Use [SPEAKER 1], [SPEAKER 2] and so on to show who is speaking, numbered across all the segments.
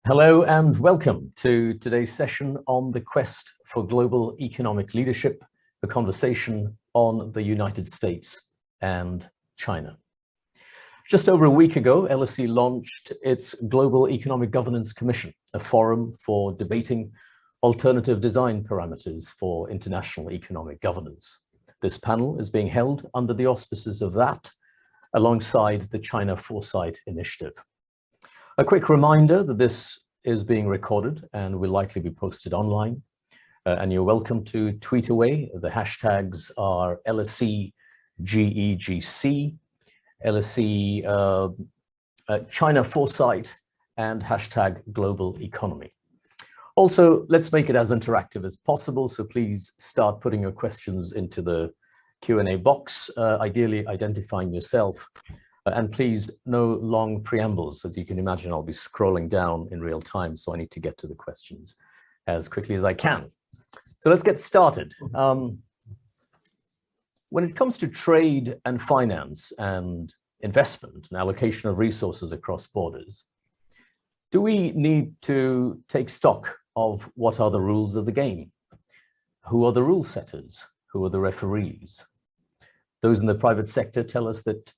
[SPEAKER 1] Hello and welcome to today's session on the quest for global economic leadership, a conversation on the United States and China. Just over a week ago, LSE launched its Global Economic Governance Commission, a forum for debating alternative design parameters for international economic governance. This panel is being held under the auspices of that, alongside the China Foresight initiative. A quick reminder that this is being recorded and will likely be posted online. And you're welcome to tweet away. The hashtags are LSE GEGC, LSE China Foresight, and hashtag global economy. Also, let's make it as interactive as possible. So please start putting your questions into the Q&A box, ideally identifying yourself. And please, no long preambles. As you can imagine, I'll be scrolling down in real time, so I need to get to the questions as quickly as I can. So let's get started. When it comes to trade and finance and investment and allocation of resources across borders, do we need to take stock of what are the rules of the game? Who are the rule setters? Who are the referees? Those in the private sector tell us that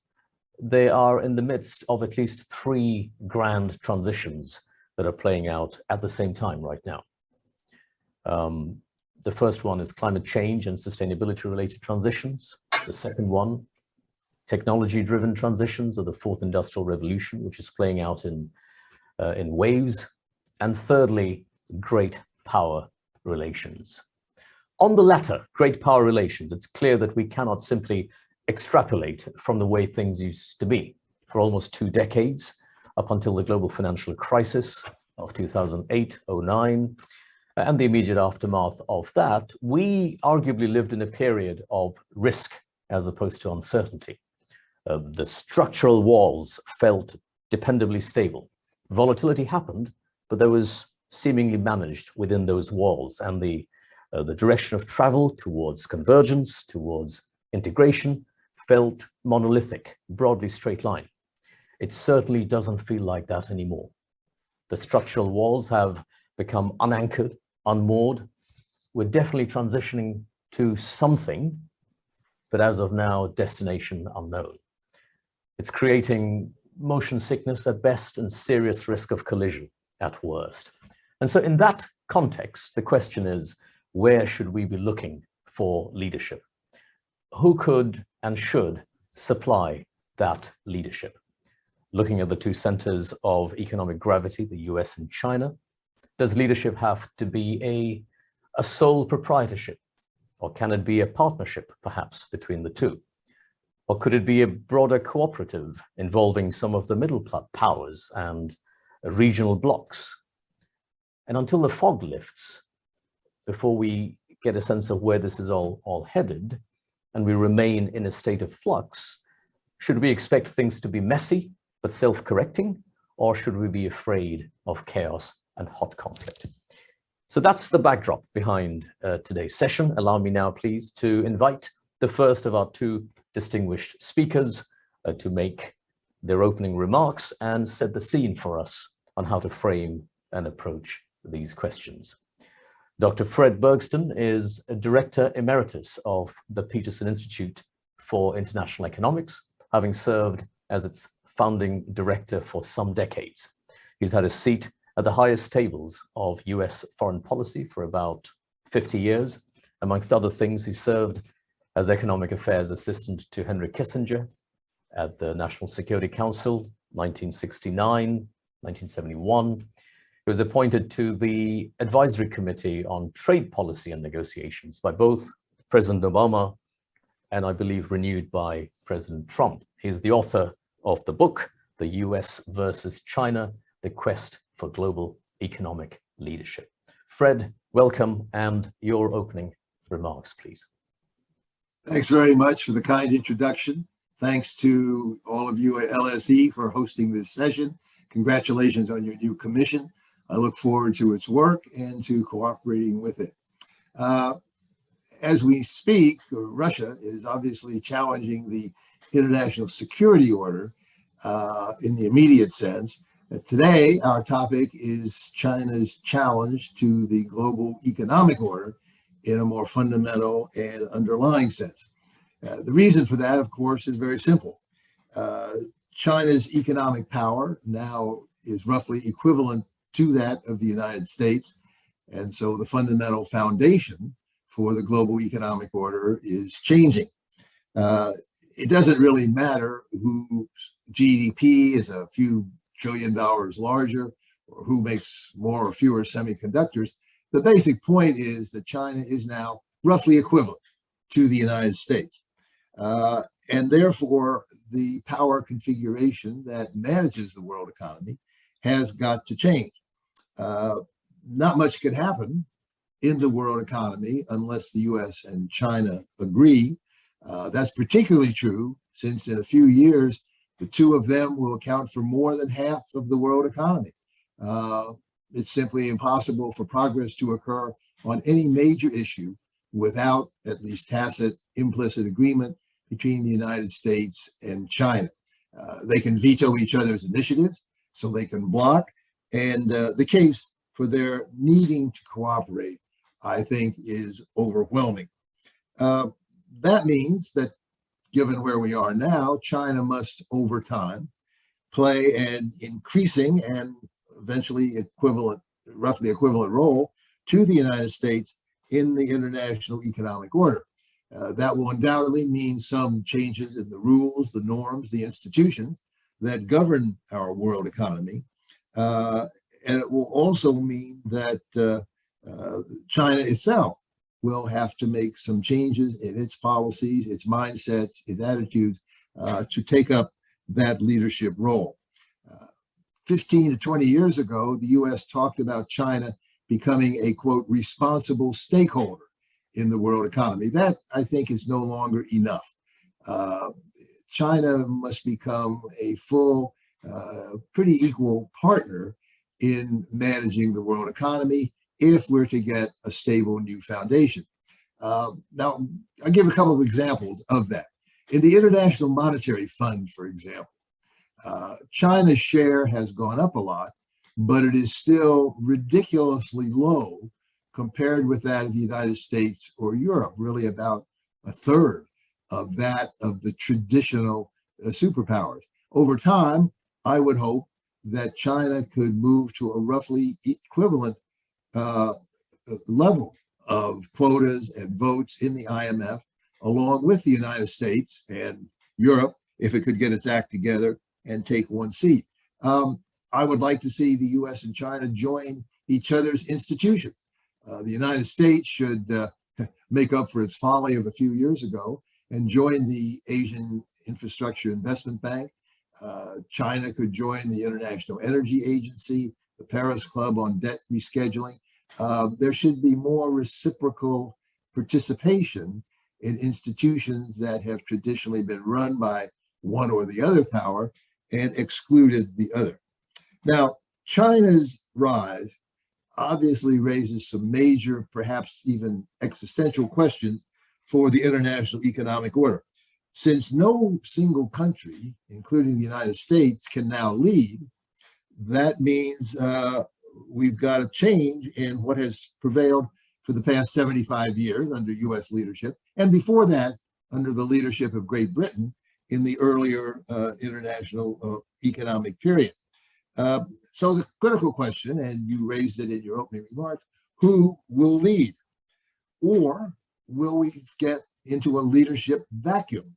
[SPEAKER 1] they are in the midst of at least 3 grand transitions that are playing out at the same time right now. The first one is climate change and sustainability related transitions. The second one, technology-driven transitions, or the 4th industrial revolution, which is playing out in waves. And thirdly, great power relations. On the latter, great power relations, it's clear that we cannot simply extrapolate from the way things used to be. For almost 2 decades, up until the global financial crisis of 2008-09, and the immediate aftermath of that, we arguably lived in a period of risk as opposed to uncertainty. The structural walls felt dependably stable. Volatility happened, but there was seemingly managed within those walls, and the direction of travel towards convergence, towards integration, felt monolithic, broadly straight line. It certainly doesn't feel like that anymore. The structural walls have become unanchored, unmoored. We're definitely transitioning to something, but as of now, destination unknown. It's creating motion sickness at best and serious risk of collision at worst. And so in that context, the question is, where should we be looking for leadership? Who could and should supply that leadership? Looking at the 2 centers of economic gravity, the US and China, does leadership have to be a sole proprietorship? Or can it be a partnership, perhaps, between the 2? Or could it be a broader cooperative involving some of the middle powers and regional blocs? And until the fog lifts, before we get a sense of where this is all headed, and we remain in a state of flux, should we expect things to be messy but self-correcting, or should we be afraid of chaos and hot conflict? So that's the backdrop behind today's session. Allow me now, please, to invite the first of our 2 distinguished speakers to make their opening remarks and set the scene for us on how to frame and approach these questions. Dr. Fred Bergsten is a Director Emeritus of the Peterson Institute for International Economics, having served as its founding director for some decades. He's had a seat at the highest tables of US foreign policy for about 50 years. Amongst other things, he served as Economic Affairs Assistant to Henry Kissinger at the National Security Council, 1969, 1971. He was appointed to the Advisory Committee on Trade Policy and Negotiations by both President Obama and, I believe, renewed by President Trump. He's the author of the book, The US versus China, The Quest for Global Economic Leadership. Fred, welcome, and your opening remarks, please.
[SPEAKER 2] Thanks very much for the kind introduction. Thanks to all of you at LSE for hosting this session. Congratulations on your new commission. I look forward to its work and to cooperating with it. As we speak, Russia is obviously challenging the international security order in the immediate sense, Today, our topic is China's challenge to the global economic order in a more fundamental and underlying sense. The reason for that, of course, is very simple. Uh, China's economic power now is roughly equivalent to that of the United States. And so the fundamental foundation for the global economic order is changing. Uh, it doesn't really matter whose GDP is a few trillion dollars larger or who makes more or fewer semiconductors. The basic point is that China is now roughly equivalent to the United States. And therefore, the power configuration that manages the world economy has got to change. Not much could happen in the world economy unless the US and China agree. That's particularly true since in a few years, the two of them will account for more than half of the world economy. It's simply impossible for progress to occur on any major issue without at least tacit, implicit agreement between the United States and China. They can veto each other's initiatives, so they can block. And the case for their needing to cooperate, I think, is overwhelming. That means that given where we are now, China must, over time, play an increasing and eventually roughly equivalent role to the United States in the international economic order. That will undoubtedly mean some changes in the rules, the norms, the institutions that govern our world economy. And it will also mean that China itself will have to make some changes in its policies, its mindsets, its attitudes to take up that leadership role. 15 to 20 years ago, the US talked about China becoming a, quote, responsible stakeholder in the world economy. That, I think, is no longer enough. China must become a full, pretty equal partner in managing the world economy if we're to get a stable new foundation. Now, I'll give a couple of examples of that. In the International Monetary Fund, for example, China's share has gone up a lot, but it is still ridiculously low compared with that of the United States or Europe, really about a third of that of the traditional superpowers. Over time, I would hope that China could move to a roughly equivalent level of quotas and votes in the IMF, along with the United States and Europe, if it could get its act together and take one seat. I would like to see the US and China join each other's institutions. The United States should make up for its folly of a few years ago and join the Asian Infrastructure Investment Bank. China could join the International Energy Agency, the Paris Club on debt rescheduling. There should be more reciprocal participation in institutions that have traditionally been run by one or the other power and excluded the other. Now, China's rise obviously raises some major, perhaps even existential questions for the international economic order. Since no single country, including the United States, can now lead, that means we've got a change in what has prevailed for the past 75 years under US leadership, and before that, under the leadership of Great Britain in the earlier international economic period. So the critical question, and you raised it in your opening remarks, who will lead? Or will we get into a leadership vacuum?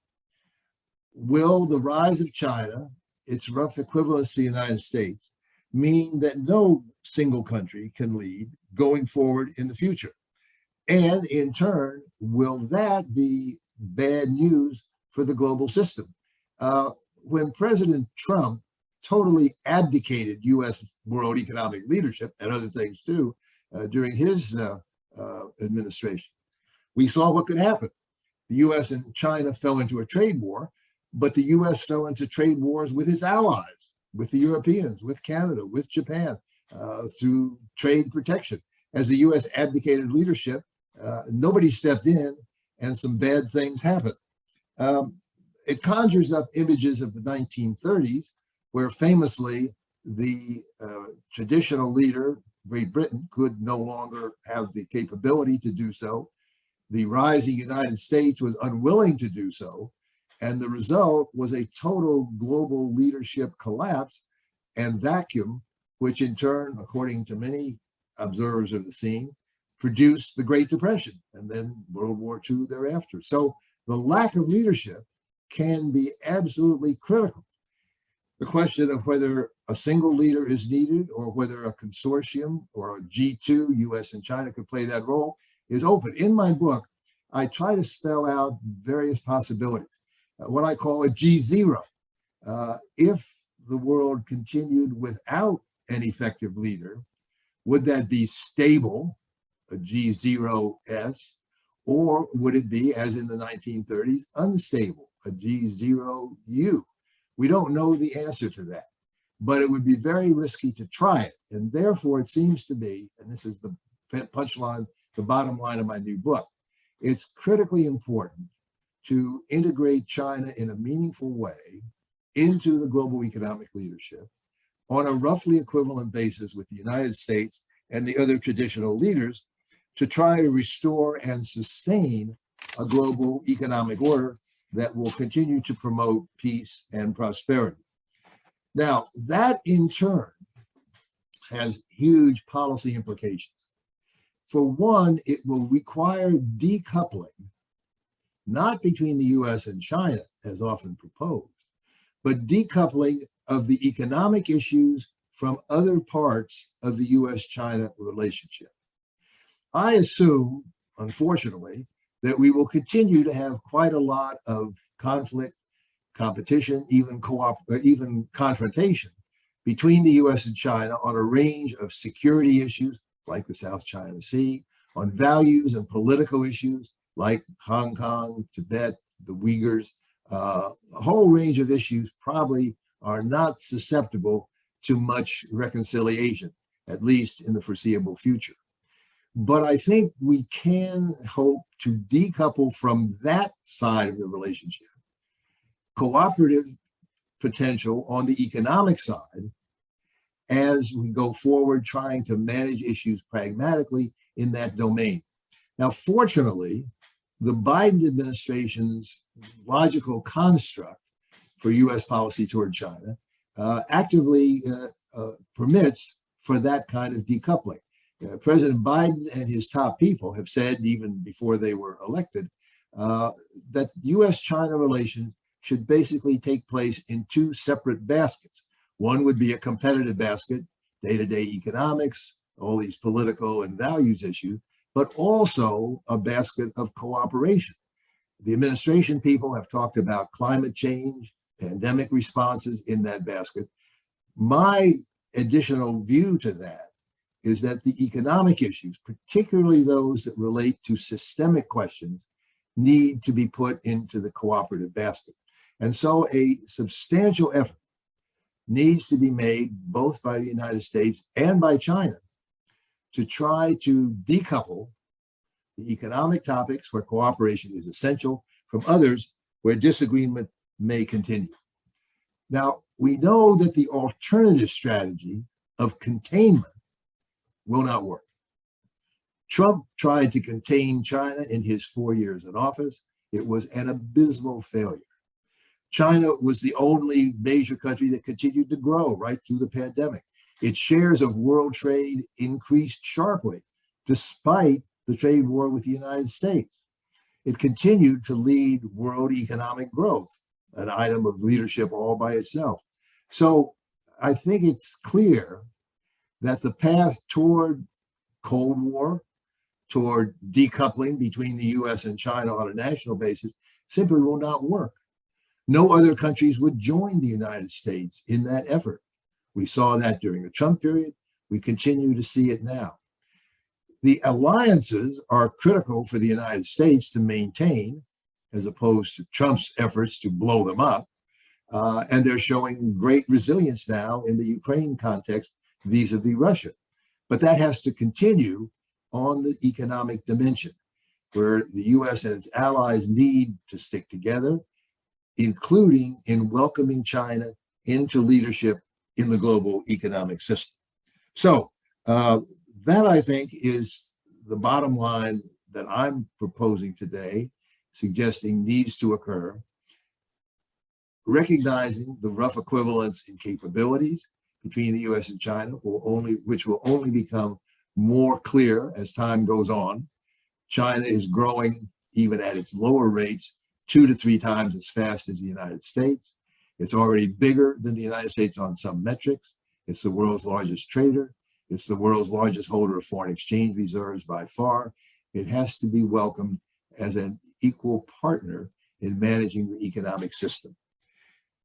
[SPEAKER 2] Will the rise of China, its rough equivalence to the United States, mean that no single country can lead going forward in the future? And in turn, will that be bad news for the global system? When President Trump totally abdicated US world economic leadership and other things too during his administration, we saw what could happen. The US and China fell into a trade war, but the US fell into trade wars with its allies, with the Europeans, with Canada, with Japan, through trade protection. As the US abdicated leadership, nobody stepped in and some bad things happened. It conjures up images of the 1930s, where famously the traditional leader, Great Britain, could no longer have the capability to do so. The rising United States was unwilling to do so. And the result was a total global leadership collapse and vacuum, which in turn, according to many observers of the scene, produced the Great Depression and then World War II thereafter. So the lack of leadership can be absolutely critical. The question of whether a single leader is needed or whether a consortium or a G2, US and China, could play that role is open. In my book, I try to spell out various possibilities. What I call a G0. If the world continued without an effective leader, would that be stable, a G0S, or would it be, as in the 1930s, unstable, a G0U? We don't know the answer to that, but it would be very risky to try it. And therefore, it seems to be, and this is the punchline, the bottom line of my new book, it's critically important to integrate China in a meaningful way into the global economic leadership on a roughly equivalent basis with the United States and the other traditional leaders to try to restore and sustain a global economic order that will continue to promote peace and prosperity. Now, that in turn has huge policy implications. For one, it will require decoupling, not between the US and China, as often proposed, but decoupling of the economic issues from other parts of the US-China relationship. I assume, unfortunately, that we will continue to have quite a lot of conflict, competition, even confrontation between the US and China on a range of security issues like the South China Sea, on values and political issues like Hong Kong, Tibet, the Uyghurs. A whole range of issues probably are not susceptible to much reconciliation, at least in the foreseeable future. But I think we can hope to decouple from that side of the relationship cooperative potential on the economic side as we go forward trying to manage issues pragmatically in that domain. Now, fortunately, the Biden administration's logical construct for US policy toward China actively permits for that kind of decoupling. President Biden and his top people have said, even before they were elected, that US-China relations should basically take place in two separate baskets. One would be a competitive basket, day-to-day economics, all these political and values issues, but also a basket of cooperation. The administration people have talked about climate change, pandemic responses in that basket. My additional view to that is that the economic issues, particularly those that relate to systemic questions, need to be put into the cooperative basket. And so a substantial effort needs to be made both by the United States and by China to try to decouple the economic topics where cooperation is essential from others where disagreement may continue. Now, we know that the alternative strategy of containment will not work. Trump tried to contain China in his 4 years in office. It was an abysmal failure. China was the only major country that continued to grow right through the pandemic. Its shares of world trade increased sharply, despite the trade war with the United States. It continued to lead world economic growth, an item of leadership all by itself. So I think it's clear that the path toward Cold War, toward decoupling between the US and China on a national basis, simply will not work. No other countries would join the United States in that effort. We saw that during the Trump period. We continue to see it now. The alliances are critical for the United States to maintain, as opposed to Trump's efforts to blow them up. And they're showing great resilience now in the Ukraine context vis-a-vis Russia. But that has to continue on the economic dimension, where the US and its allies need to stick together, including in welcoming China into leadership in the global economic system. So that, I think, is the bottom line that I'm proposing today, suggesting needs to occur, recognizing the rough equivalence in capabilities between the US and China, which will only become more clear as time goes on. China is growing, even at its lower rates, 2 to 3 times as fast as the United States. It's already bigger than the United States on some metrics. It's the world's largest trader. It's the world's largest holder of foreign exchange reserves by far. It has to be welcomed as an equal partner in managing the economic system.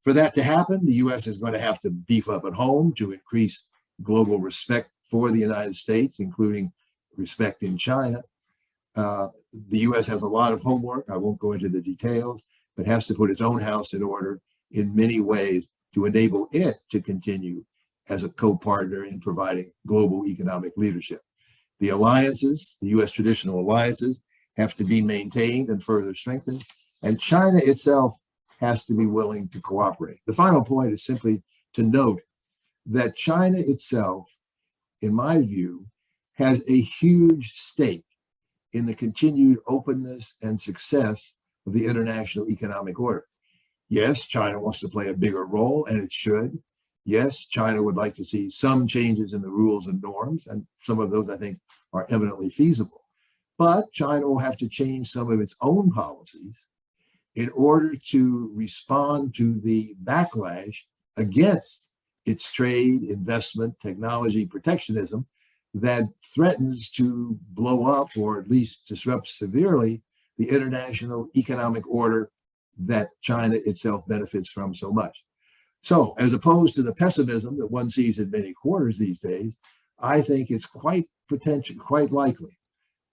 [SPEAKER 2] For that to happen, the US is going to have to beef up at home to increase global respect for the United States, including respect in China. The US has a lot of homework. I won't go into the details, but has to put its own house in order in many ways to enable it to continue as a co-partner in providing global economic leadership. The alliances, the US traditional alliances, have to be maintained and further strengthened, and China itself has to be willing to cooperate. The final point is simply to note that China itself, in my view, has a huge stake in the continued openness and success of the international economic order. Yes, China wants to play a bigger role, and it should. Yes, China would like to see some changes in the rules and norms, and some of those, I think, are eminently feasible. But China will have to change some of its own policies in order to respond to the backlash against its trade, investment, technology, protectionism that threatens to blow up or at least disrupt severely the international economic order that China itself benefits from so much. So, as opposed to the pessimism that one sees in many quarters these days, I think it's quite likely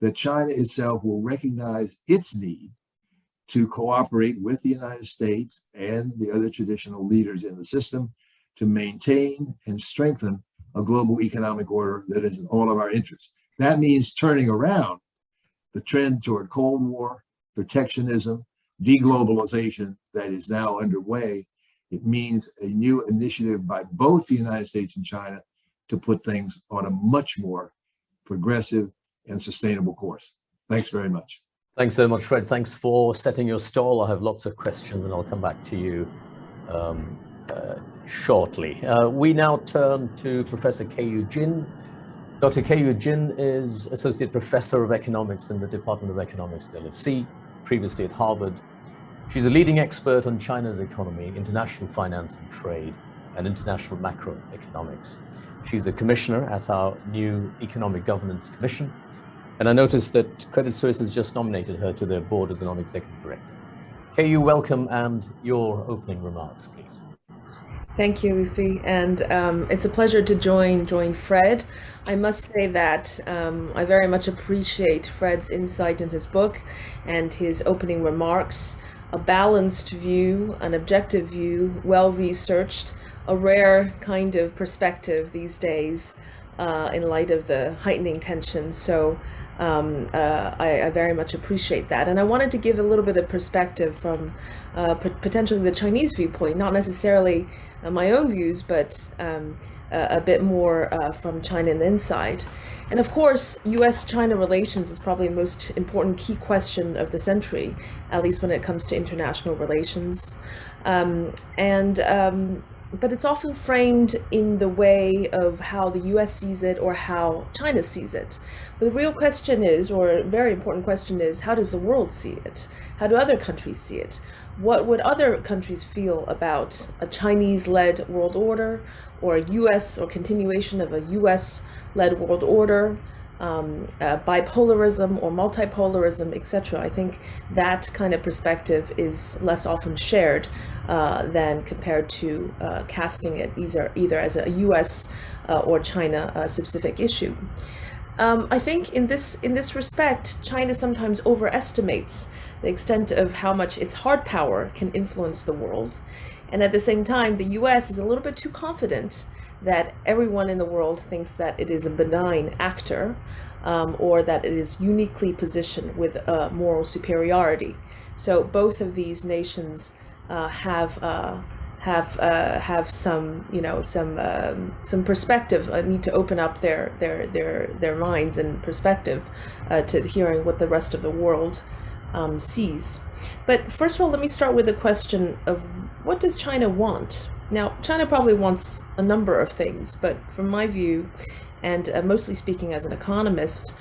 [SPEAKER 2] that China itself will recognize its need to cooperate with the United States and the other traditional leaders in the system to maintain and strengthen a global economic order that is in all of our interests. That means turning around the trend toward Cold War, protectionism, deglobalization that is now underway. It means a new initiative by both the United States and China to put things on a much more progressive and sustainable course. Thanks very much.
[SPEAKER 1] Thanks so much, Fred. Thanks for setting your stall. I have lots of questions and I'll come back to you shortly. We now turn to Professor Keyu Jin. Dr. Keyu Jin is Associate Professor of Economics in the Department of Economics at LSE, previously at Harvard. She's a leading expert on China's economy, international finance and trade, and international macroeconomics. She's the commissioner at our new Economic Governance Commission. And I noticed that Credit Suisse has just nominated her to their board as a non-executive director. Keyu, welcome, and your opening remarks, please.
[SPEAKER 3] Thank you, Lutfey, and it's a pleasure to join Fred. I must say that I very much appreciate Fred's insight in his book and his opening remarks. A balanced view, an objective view, well-researched, a rare kind of perspective these days in light of the heightening tension. So I very much appreciate that. And I wanted to give a little bit of perspective from potentially the Chinese viewpoint, not necessarily my own views, but a bit more from China and the inside. And of course, US-China relations is probably the most important key question of the century, at least when it comes to international relations. But it's often framed in the way of how the US sees it or how China sees it. But the real question is, or a very important question is, how does the world see it? How do other countries see it? What would other countries feel about a Chinese-led world order, or a US or continuation of a US-led world order, bipolarism or multipolarism, etc.? I think that kind of perspective is less often shared than compared to casting it either as a US or China specific issue. I think in this respect, China sometimes overestimates the extent of how much its hard power can influence the world. And at the same time, the US is a little bit too confident that everyone in the world thinks that it is a benign actor or that it is uniquely positioned with moral superiority. So both of these nations have have some, some perspective, need to open up their minds and perspective to hearing what the rest of the world sees. But first of all, let me start with the question of what does China want? Now, China probably wants a number of things, but from my view, and mostly speaking as an economist,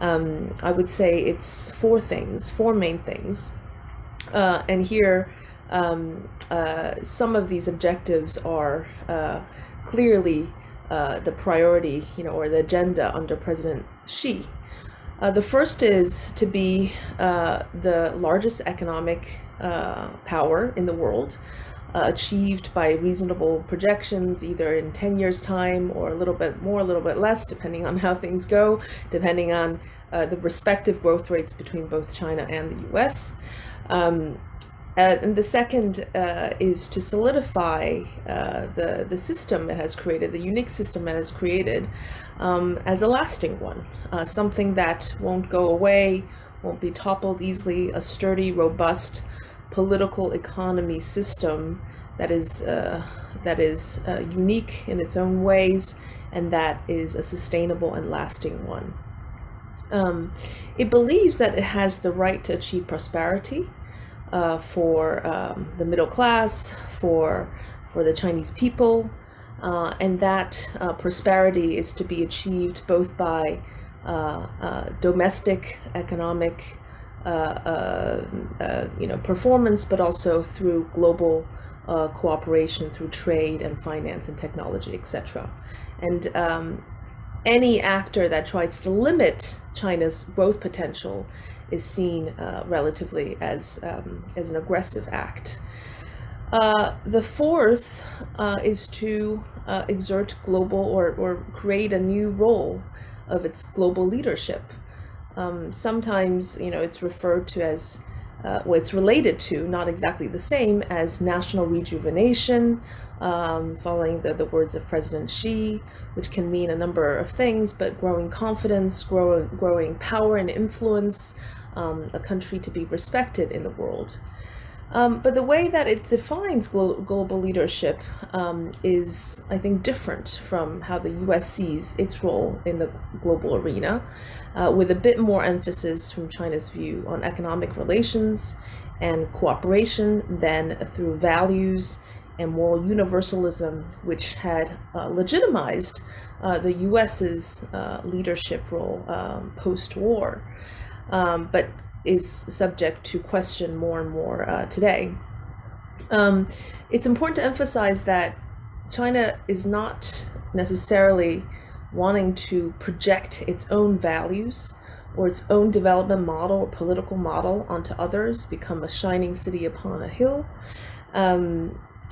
[SPEAKER 3] I would say it's four main things. And here, some of these objectives are clearly the priority, or the agenda under President Xi. The first is to be the largest economic power in the world, achieved by reasonable projections, either in 10 years' time or a little bit more, a little bit less, depending on how things go, depending on the respective growth rates between both China and the US. And the second is to solidify the system it has created, the unique system it has created, as a lasting one, something that won't go away, won't be toppled easily, a sturdy, robust political economy system that is unique in its own ways, and that is a sustainable and lasting one. It believes that it has the right to achieve prosperity for the middle class, for the Chinese people, and that prosperity is to be achieved both by domestic economic performance, but also through global cooperation, through trade and finance and technology, etc. And any actor that tries to limit China's growth potential is seen relatively as an aggressive act. The fourth is to exert global or create a new role of its global leadership. Sometimes, it's referred to as, it's related to, not exactly the same, as national rejuvenation, following the words of President Xi, which can mean a number of things, but growing confidence, growing power and influence, a country to be respected in the world. But the way that it defines global leadership is, I think, different from how the US sees its role in the global arena, with a bit more emphasis from China's view on economic relations and cooperation than through values and moral universalism, which had legitimized the US's leadership role post-war, but is subject to question more and more today. It's important to emphasize that China is not necessarily wanting to project its own values or its own development model or political model onto others, become a shining city upon a hill.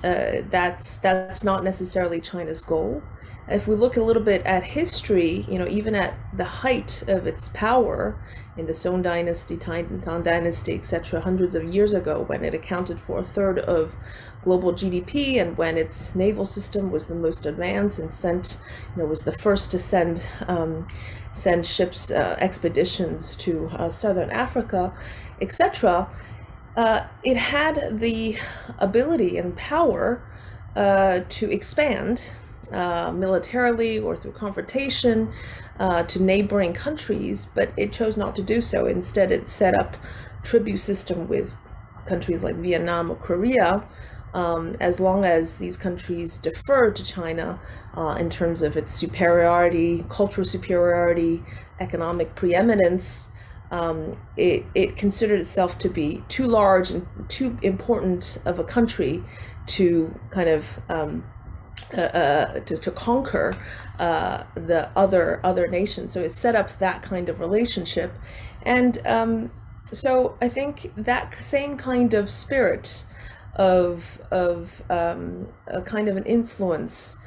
[SPEAKER 3] That's not necessarily China's goal. If we look a little bit at history, even at the height of its power in the Song Dynasty, Tang Dynasty, etc., hundreds of years ago, when it accounted for a third of global GDP, and when its naval system was the most advanced and was the first to send ships, expeditions to southern Africa, etc., it had the ability and power to expand militarily or through confrontation to neighboring countries, but it chose not to do so. Instead, it set up tribute system with countries like Vietnam or Korea, as long as these countries deferred to China in terms of its superiority, cultural superiority, economic preeminence. It considered itself to be too large and too important of a country to kind of to conquer the other nations. So it set up that kind of relationship, and so I think that same kind of spirit of a kind of an influence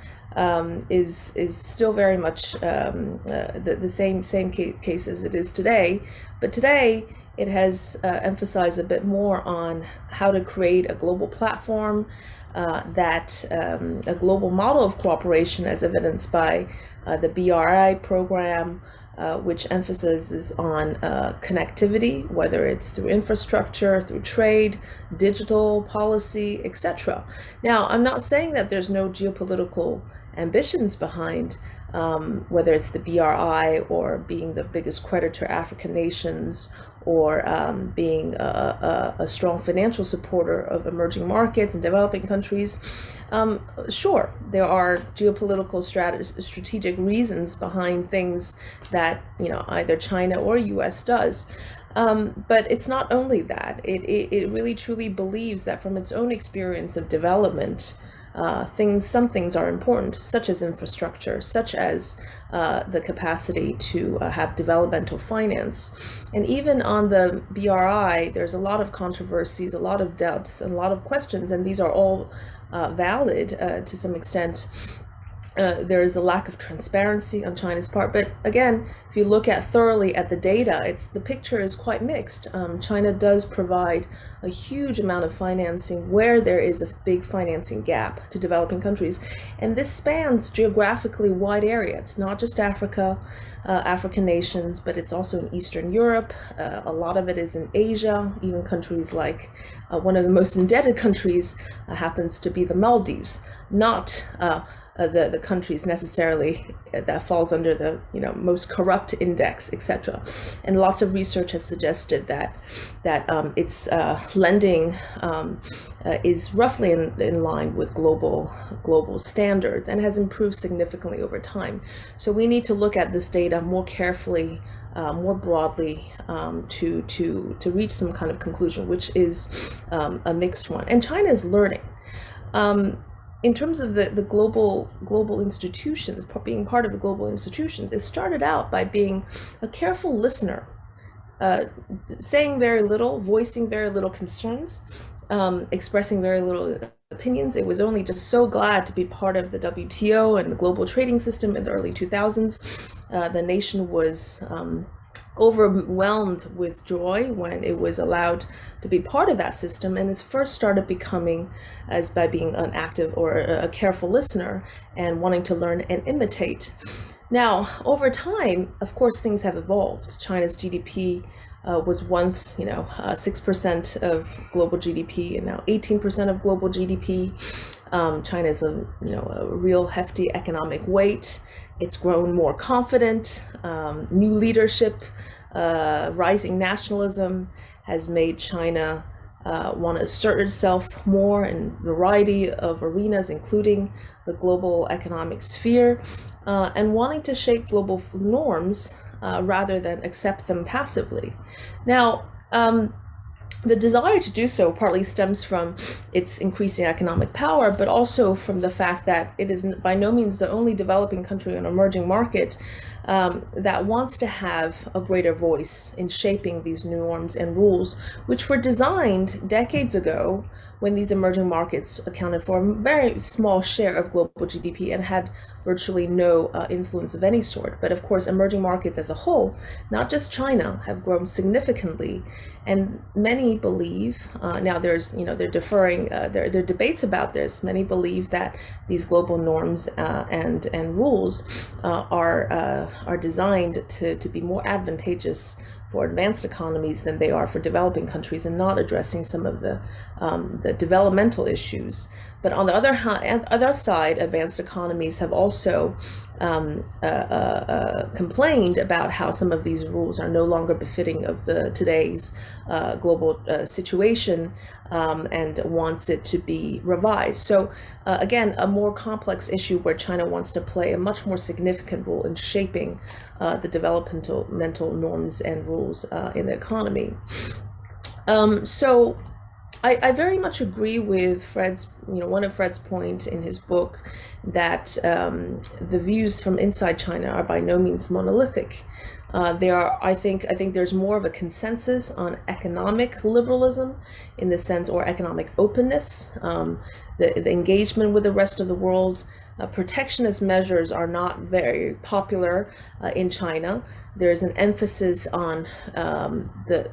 [SPEAKER 3] is still very much the same case as it is today. But today it has emphasized a bit more on how to create a global platform, that a global model of cooperation, as evidenced by the BRI program, which emphasizes on connectivity, whether it's through infrastructure, through trade, digital policy, etc. Now, I'm not saying that there's no geopolitical ambitions behind whether it's the BRI or being the biggest creditor to African nations, or being a strong financial supporter of emerging markets and developing countries. Sure, there are geopolitical strategic reasons behind things that either China or US does. But it's not only that. It really truly believes that from its own experience of development, some things are important, such as infrastructure, such as the capacity to have developmental finance. And even on the BRI, there's a lot of controversies, a lot of doubts, and a lot of questions, and these are all valid to some extent. There is a lack of transparency on China's part, but again, if you look thoroughly at the data, the picture is quite mixed. China does provide a huge amount of financing where there is a big financing gap to developing countries, and this spans geographically wide area. It's not just Africa, African nations, but it's also in Eastern Europe. A lot of it is in Asia, even countries like one of the most indebted countries happens to be the Maldives, not the countries necessarily that falls under the most corrupt index, etc. And lots of research has suggested that its lending is roughly in line with global standards and has improved significantly over time. So we need to look at this data more carefully, more broadly, to reach some kind of conclusion, which is a mixed one. And China is learning. In terms of the global institutions, being part of the global institutions, it started out by being a careful listener, saying very little, voicing very little concerns, expressing very little opinions. It was only just so glad to be part of the WTO and the global trading system in the early 2000s. The nation was overwhelmed with joy when it was allowed to be part of that system, and it first started becoming by being an active or a careful listener and wanting to learn and imitate. Now, over time, of course, things have evolved. China's GDP was once 6% of global GDP, and now 18% of global GDP. China is a real hefty economic weight. It's grown more confident. New leadership, rising nationalism has made China want to assert itself more in a variety of arenas, including the global economic sphere, and wanting to shape global norms rather than accept them passively. Now, the desire to do so partly stems from its increasing economic power, but also from the fact that it is by no means the only developing country or emerging market that wants to have a greater voice in shaping these new norms and rules, which were designed decades ago when these emerging markets accounted for a very small share of global GDP and had virtually no influence of any sort. But of course, emerging markets as a whole, not just China, have grown significantly. And many believe, now there's, they're deferring, there are debates about this. Many believe that these global norms and rules are designed to be more advantageous for advanced economies than they are for developing countries, and not addressing some of the developmental issues. But on the other side, advanced economies have also complained about how some of these rules are no longer befitting of today's global situation, and wants it to be revised. So again, a more complex issue where China wants to play a much more significant role in shaping the developmental norms and rules in the economy. So I very much agree with one of Fred's point in his book, that the views from inside China are by no means monolithic. I think there's more of a consensus on economic liberalism, in the sense, or economic openness, the engagement with the rest of the world. Protectionist measures are not very popular in China. There's an emphasis on the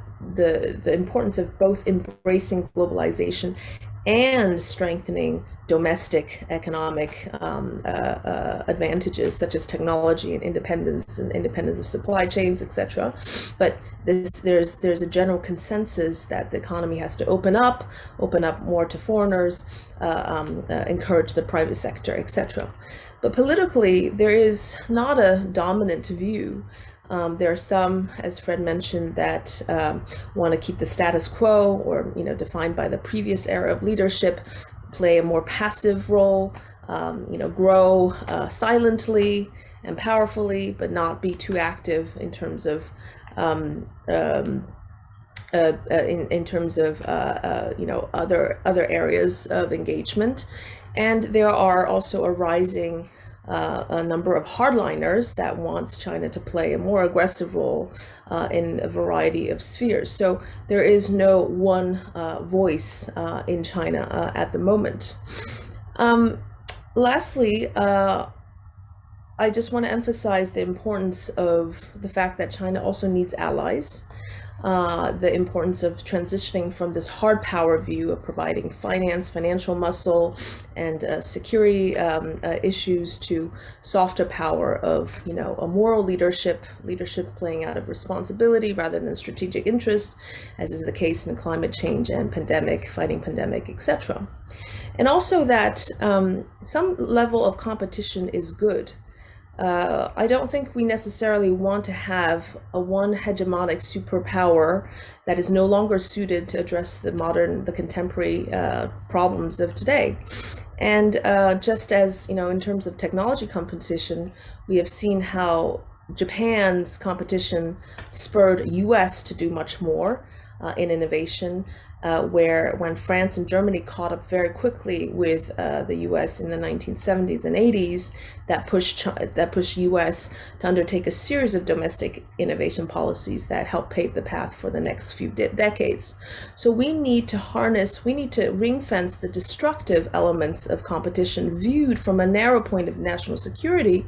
[SPEAKER 3] importance of both embracing globalization and strengthening domestic economic advantages such as technology and independence of supply chains, etc. But there's a general consensus that the economy has to open up more to foreigners, encourage the private sector, etc. But politically, there is not a dominant view. There are some, as Fred mentioned, that want to keep the status quo, or defined by the previous era of leadership, play a more passive role, grow silently and powerfully, but not be too active in terms of other areas of engagement. And there are also a rising a number of hardliners that wants China to play a more aggressive role in a variety of spheres. So there is no one voice in China at the moment. Lastly, I just want to emphasize the importance of the fact that China also needs allies. The importance of transitioning from this hard power view of providing financial muscle and security issues to softer power of, a moral leadership playing out of responsibility rather than strategic interest, as is the case in climate change and fighting pandemic, etc. And also that some level of competition is good. I don't think we necessarily want to have a one hegemonic superpower that is no longer suited to address the contemporary problems of today. And just as, in terms of technology competition, we have seen how Japan's competition spurred US to do much more in innovation, where when France and Germany caught up very quickly with the US in the 1970s and 80s, that pushed US to undertake a series of domestic innovation policies that helped pave the path for the next few decades. So we need to ring fence the destructive elements of competition viewed from a narrow point of national security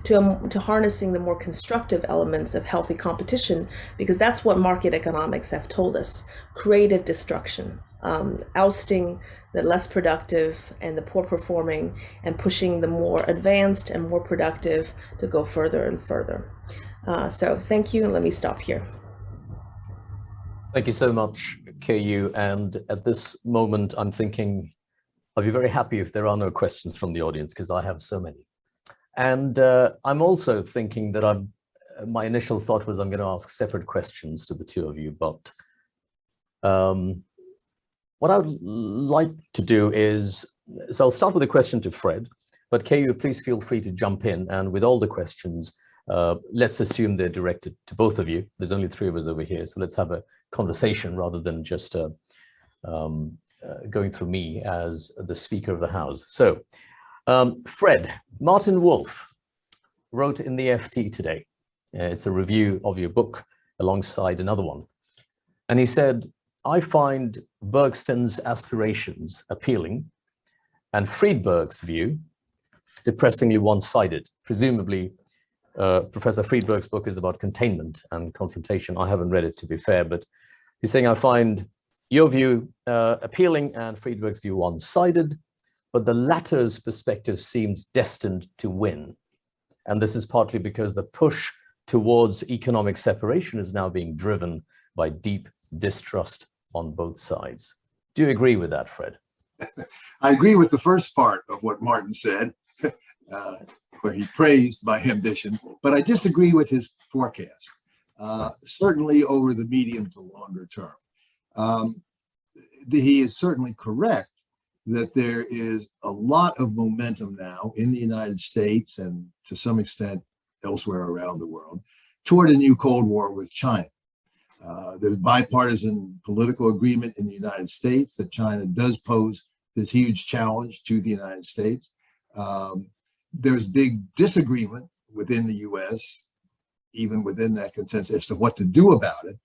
[SPEAKER 3] to harnessing the more constructive elements of healthy competition, because that's what market economics have told us: creative destruction, ousting the less productive and the poor performing, and pushing the more advanced and more productive to go further and further. So thank you, and let me stop here.
[SPEAKER 1] Thank you so much, Keyu. And at this moment, I'm thinking I'll be very happy if there are no questions from the audience, because I have so many. And I'm also thinking that my initial thought was I'm going to ask separate questions to the two of you, but what I would like to do is, so I'll start with a question to Fred, but Keyu, please feel free to jump in. And with all the questions, let's assume they're directed to both of you. There's only three of us over here, so let's have a conversation rather than just going through me as the Speaker of the House. So, Fred, Martin Wolf wrote in the FT today. It's a review of your book alongside another one. And he said, I find Bergsten's aspirations appealing and Friedberg's view depressingly one-sided. Presumably, Professor Friedberg's book is about containment and confrontation. I haven't read it, to be fair, but he's saying, I find your view appealing and Friedberg's view one-sided, but the latter's perspective seems destined to win. And this is partly because the push towards economic separation is now being driven by deep distrust on both sides. Do you agree with that, Fred?
[SPEAKER 2] I agree with the first part of what Martin said, where he praised my ambition, but I disagree with his forecast, certainly over the medium to longer term. He is certainly correct that there is a lot of momentum now in the United States and to some extent elsewhere around the world toward a new Cold War with China. There's bipartisan political agreement in the United States that China does pose this huge challenge to the United States. There's big disagreement within the US, even within that consensus, as to what to do about it.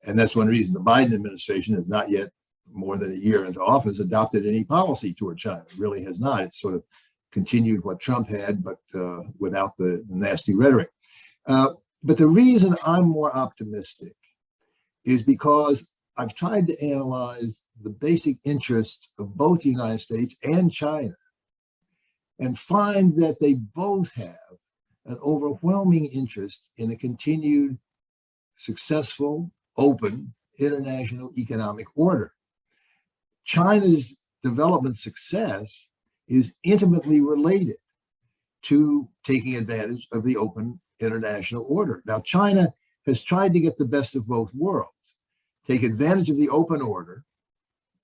[SPEAKER 2] And that's one reason the Biden administration has not yet, more than a year into office, adopted any policy toward China. It really has not. It's sort of continued what Trump had, but without the nasty rhetoric. But the reason I'm more optimistic is because I've tried to analyze the basic interests of both the United States and China and find that they both have an overwhelming interest in a continued successful, open international economic order. China's development success is intimately related to taking advantage of the open international order. Now, China has tried to get the best of both worlds, take advantage of the open order,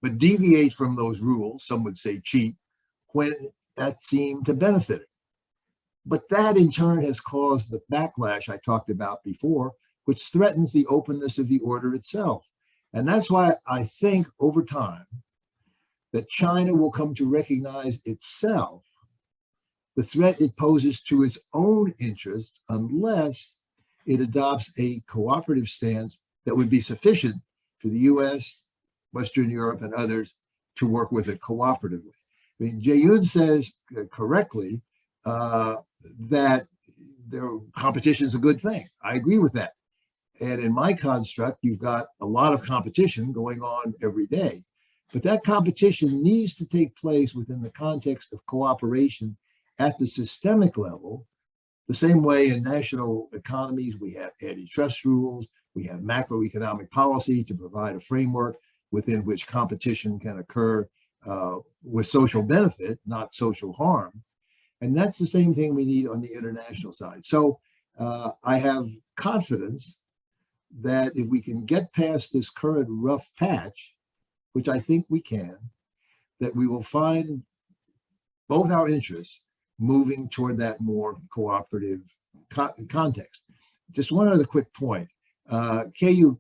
[SPEAKER 2] but deviate from those rules, some would say cheat, when that seemed to benefit it. But that in turn has caused the backlash I talked about before, which threatens the openness of the order itself. And that's why I think over time that China will come to recognize itself, the threat it poses to its own interests, unless it adopts a cooperative stance that would be sufficient for the US, Western Europe, and others to work with it cooperatively. I mean, Keyu says correctly that competition is a good thing. I agree with that. And in my construct, you've got a lot of competition going on every day. But that competition needs to take place within the context of cooperation at the systemic level. The same way in national economies, we have antitrust rules, we have macroeconomic policy to provide a framework within which competition can occur with social benefit, not social harm. And that's the same thing we need on the international side. So I have confidence that if we can get past this current rough patch, which I think we can, that we will find both our interests moving toward that more cooperative context. Just one other quick point. Keyu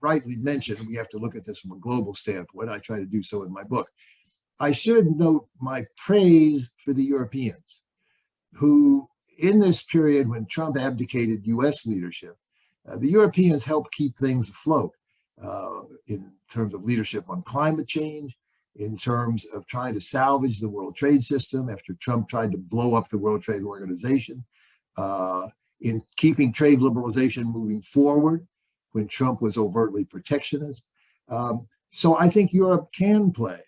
[SPEAKER 2] rightly mentioned we have to look at this from a global standpoint. I try to do so in my book. I should note my praise for the Europeans, who in this period when Trump abdicated US leadership, the Europeans helped keep things afloat in terms of leadership on climate change, in terms of trying to salvage the world trade system after Trump tried to blow up the World Trade Organization, in keeping trade liberalization moving forward when Trump was overtly protectionist. So I think Europe can play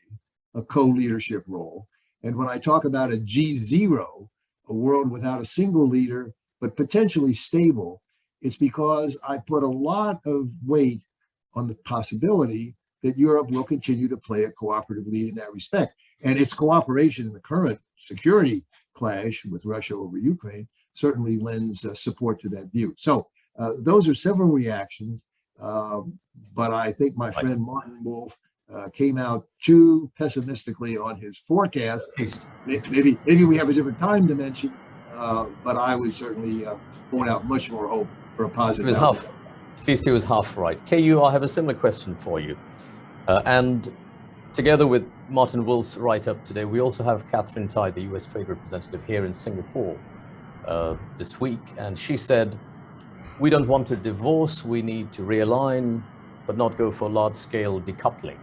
[SPEAKER 2] a co-leadership role. And when I talk about a G0, a world without a single leader, but potentially stable, it's because I put a lot of weight on the possibility that Europe will continue to play a cooperative lead in that respect. And its cooperation in the current security clash with Russia over Ukraine certainly lends support to that view. So those are several reactions, but I think my friend Martin Wolf came out too pessimistically on his forecast. Maybe we have a different time dimension, but I would certainly point out much more hope for a positive outcome.
[SPEAKER 1] At least he was half right. Keyu, I have a similar question for you. And together with Martin Wolf's write-up today, we also have Catherine Tai, the US Trade Representative here in Singapore this week. And she said, we don't want a divorce, we need to realign, but not go for large-scale decoupling.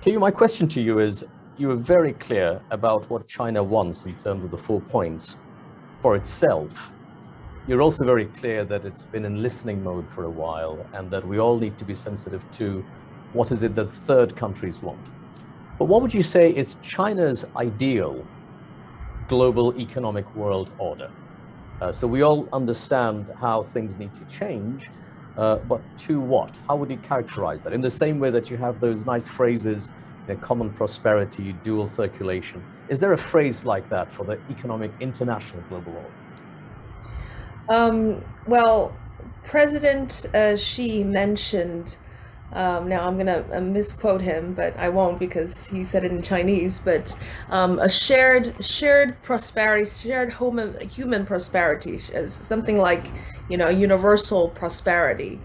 [SPEAKER 1] Keyu, my question to you is, you were very clear about what China wants in terms of the 4 points for itself. You're also very clear that it's been in listening mode for a while and that we all need to be sensitive to what is it that third countries want. But what would you say is China's ideal global economic world order? So we all understand how things need to change, but to what? How would you characterize that? In the same way that you have those nice phrases, common prosperity, dual circulation. Is there a phrase like that for the economic international global order?
[SPEAKER 3] Well, President Xi mentioned, now I'm going to misquote him, but I won't because he said it in Chinese, but a shared prosperity, shared human prosperity, as something like, universal prosperity,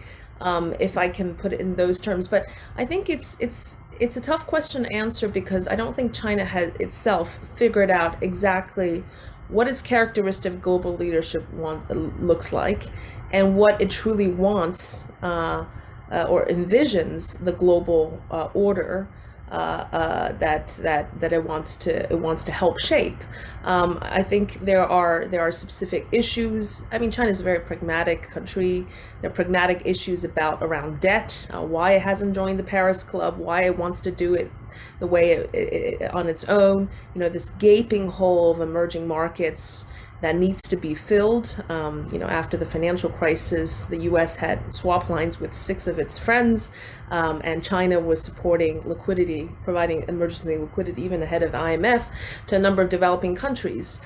[SPEAKER 3] if I can put it in those terms. But I think it's a tough question to answer because I don't think China has itself figured out exactly what its characteristic global leadership looks like and what it truly wants or envisions the global order that it wants to help shape. I think there are specific issues. I mean, China is a very pragmatic country. There are pragmatic issues around debt, why it hasn't joined the Paris Club, why it wants to do it the way it on its own. You know, this gaping hole of emerging markets that needs to be filled. You know, after the financial crisis, the U.S. had swap lines with 6 of its friends, and China was supporting liquidity, providing emergency liquidity even ahead of the IMF to a number of developing countries.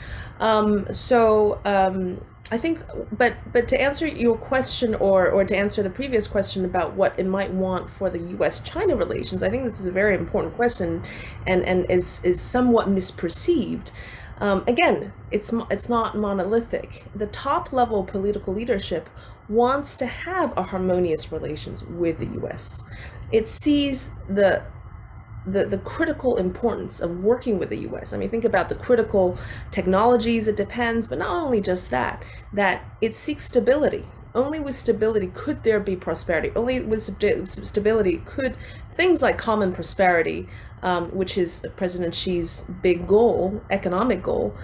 [SPEAKER 3] I think, but to answer your question, or to answer the previous question about what it might want for the U.S.-China relations, I think this is a very important question, and is somewhat misperceived. Again, it's not monolithic. The top level political leadership wants to have a harmonious relations with the U.S. It sees the critical importance of working with the U.S. I mean, think about the critical technologies it depends, but not only just that it seeks stability. Only with stability could there be prosperity. Only with stability could things like common prosperity, which is President Xi's big goal, economic goal,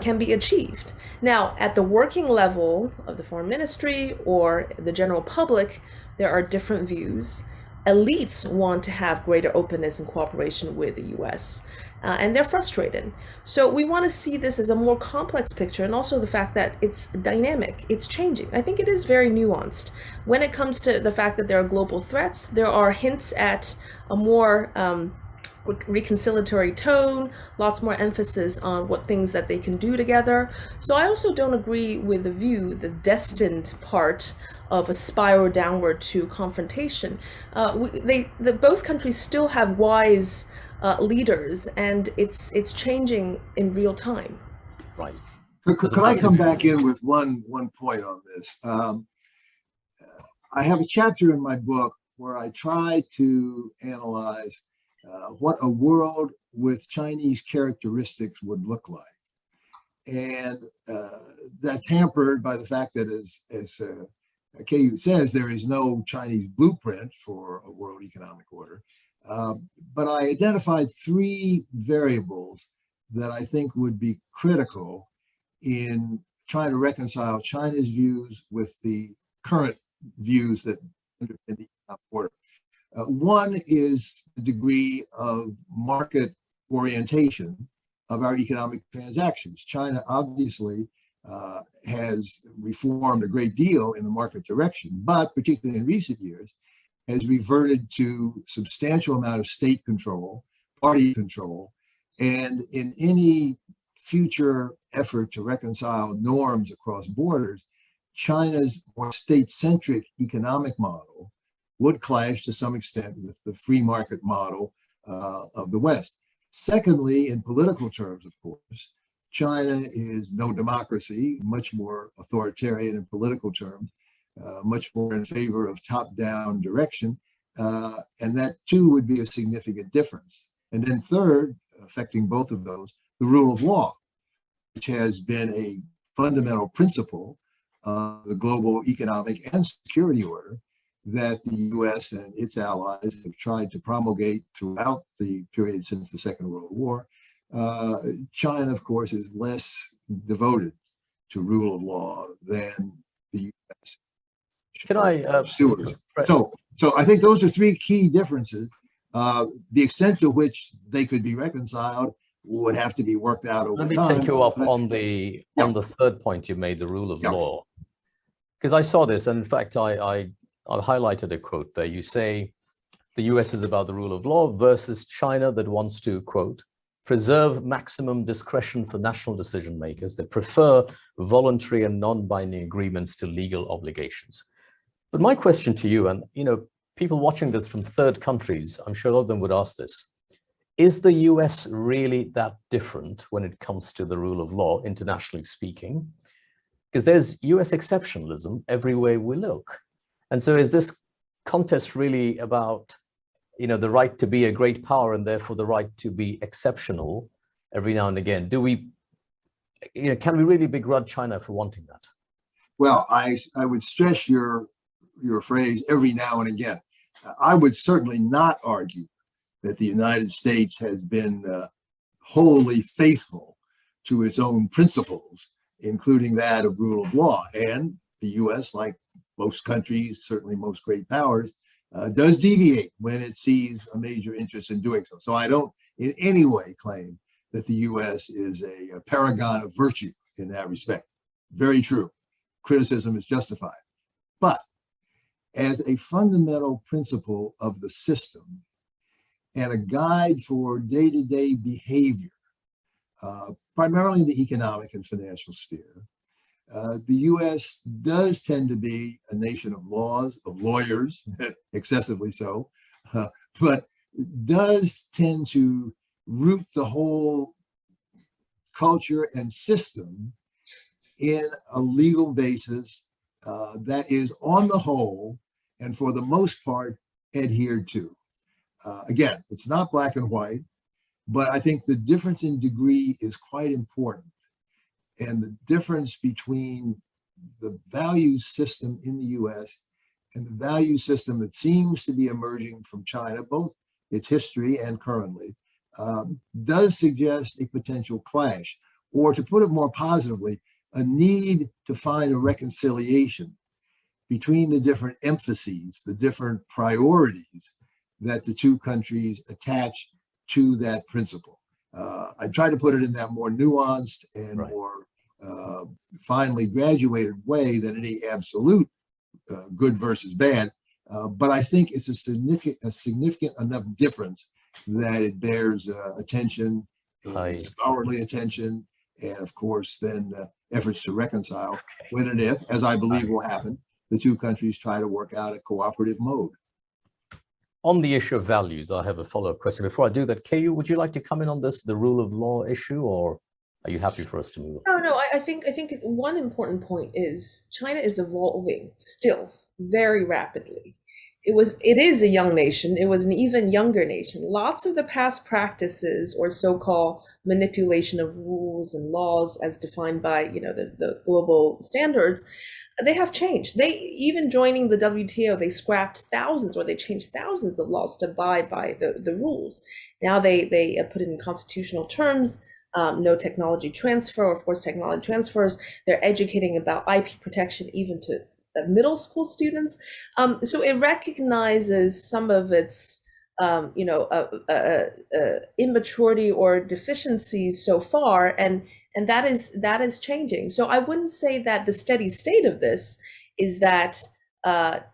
[SPEAKER 3] can be achieved. Now, at the working level of the foreign ministry or the general public, there are different views. Elites want to have greater openness and cooperation with the U.S., and they're frustrated. So we want to see this as a more complex picture, and also the fact that it's dynamic, it's changing. I think it is very nuanced. When it comes to the fact that there are global threats, there are hints at a more reconciliatory tone, lots more emphasis on what things that they can do together. So I also don't agree with the view, the destined part of a spiral downward to confrontation. Both countries still have wise leaders, and it's changing in real time.
[SPEAKER 1] Right.
[SPEAKER 2] Could I come back in with one point on this? I have a chapter in my book where I try to analyze what a world with Chinese characteristics would look like. And that's hampered by the fact that, as Keyu says, there is no Chinese blueprint for a world economic order. But I identified 3 variables that I think would be critical in trying to reconcile China's views with the current views that underpin the economic order. One is the degree of market orientation of our economic transactions. China obviously has reformed a great deal in the market direction, but particularly in recent years, has reverted to substantial amount of state control, party control, and in any future effort to reconcile norms across borders, China's more state-centric economic model would clash to some extent with the free market model of the West. Secondly, in political terms, of course, China is no democracy, much more authoritarian in political terms, much more in favor of top-down direction, and that too would be a significant difference. And then third, affecting both of those, the rule of law, which has been a fundamental principle of the global economic and security order that the U.S. and its allies have tried to promulgate throughout the period since the Second World War. China, of course, is less devoted to rule of law than the U.S.
[SPEAKER 1] Can I?
[SPEAKER 2] So I think those are 3 key differences. The extent to which they could be reconciled would have to be worked out over time.
[SPEAKER 1] Let me take you up on the third point you made, the rule of law, because I saw this, and in fact, I highlighted a quote there. You say the U.S. is about the rule of law versus China that wants to, quote, preserve maximum discretion for national decision makers that prefer voluntary and non-binding agreements to legal obligations. But my question to you, and people watching this from third countries, I'm sure a lot of them would ask this: is the U.S. really that different when it comes to the rule of law, internationally speaking? Because there's U.S. exceptionalism everywhere we look. And so is this contest really about, the right to be a great power and therefore the right to be exceptional every now and again? Do we, can we really begrudge China for wanting that?
[SPEAKER 2] Well, I would stress your phrase every now and again. I would certainly not argue that the United States has been wholly faithful to its own principles, including that of rule of law. And the US, like most countries, certainly most great powers, does deviate when it sees a major interest in doing so. So I don't in any way claim that the US is a paragon of virtue in that respect. Very true. Criticism is justified. But as a fundamental principle of the system and a guide for day-to-day behavior, primarily in the economic and financial sphere, the US does tend to be a nation of laws, of lawyers, excessively so, but does tend to root the whole culture and system in a legal basis that is on the whole and for the most part adhered to. Again, it's not black and white, but I think the difference in degree is quite important. And the difference between the value system in the US and the value system that seems to be emerging from China, both its history and currently, does suggest a potential clash, or to put it more positively, a need to find a reconciliation between the different emphases, the different priorities that the two countries attach to that principle. I try to put it in that more nuanced and more finely graduated way than any absolute good versus bad. But I think it's a significant enough difference that it bears attention, and scholarly attention, and of course then efforts to reconcile when and if, as I believe will happen, the two countries try to work out a cooperative mode.
[SPEAKER 1] On the issue of values, I have a follow-up question. Before I do that, Keyu, would you like to come in on this, the rule of law issue, or are you happy for us to move on?
[SPEAKER 3] No, I think one important point is China is evolving still very rapidly. It is a young nation. It was an even younger nation. Lots of the past practices or so-called manipulation of rules and laws as defined by, the global standards, they have changed. They, even joining the WTO, they scrapped thousands, or they changed thousands of laws to abide by the rules. Now they put it in constitutional terms, no technology transfer or forced technology transfers. They're educating about IP protection even to middle school students. So it recognizes some of its immaturity or deficiencies so far, and that is changing. So I wouldn't say that the steady state of this is that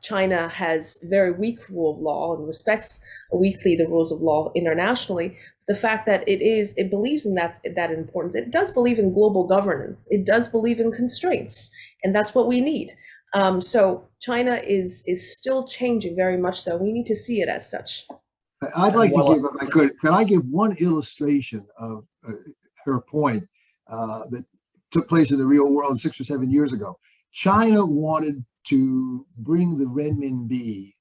[SPEAKER 3] China has very weak rule of law and respects weakly the rules of law internationally. The fact that it believes in that importance. It does believe in global governance. It does believe in constraints, and that's what we need. So China is still changing very much so. We need to see it as such.
[SPEAKER 2] I'd like to give, if I could I give one illustration of her point that took place in the real world 6 or 7 years ago. China wanted to bring the renminbi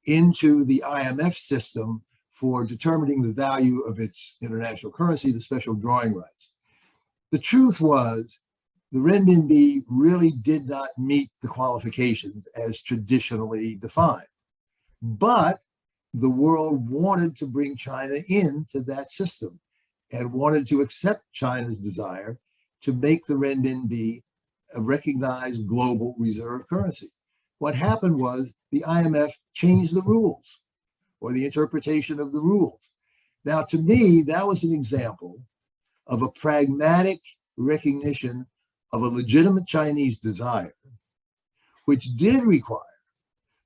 [SPEAKER 2] into the IMF system for determining the value of its international currency, the special drawing rights. The truth was, the renminbi really did not meet the qualifications as traditionally defined. But the world wanted to bring China into that system and wanted to accept China's desire to make the renminbi a recognized global reserve currency. What happened was the IMF changed the rules, or the interpretation of the rules. Now, to me, that was an example of a pragmatic recognition of a legitimate Chinese desire, which did require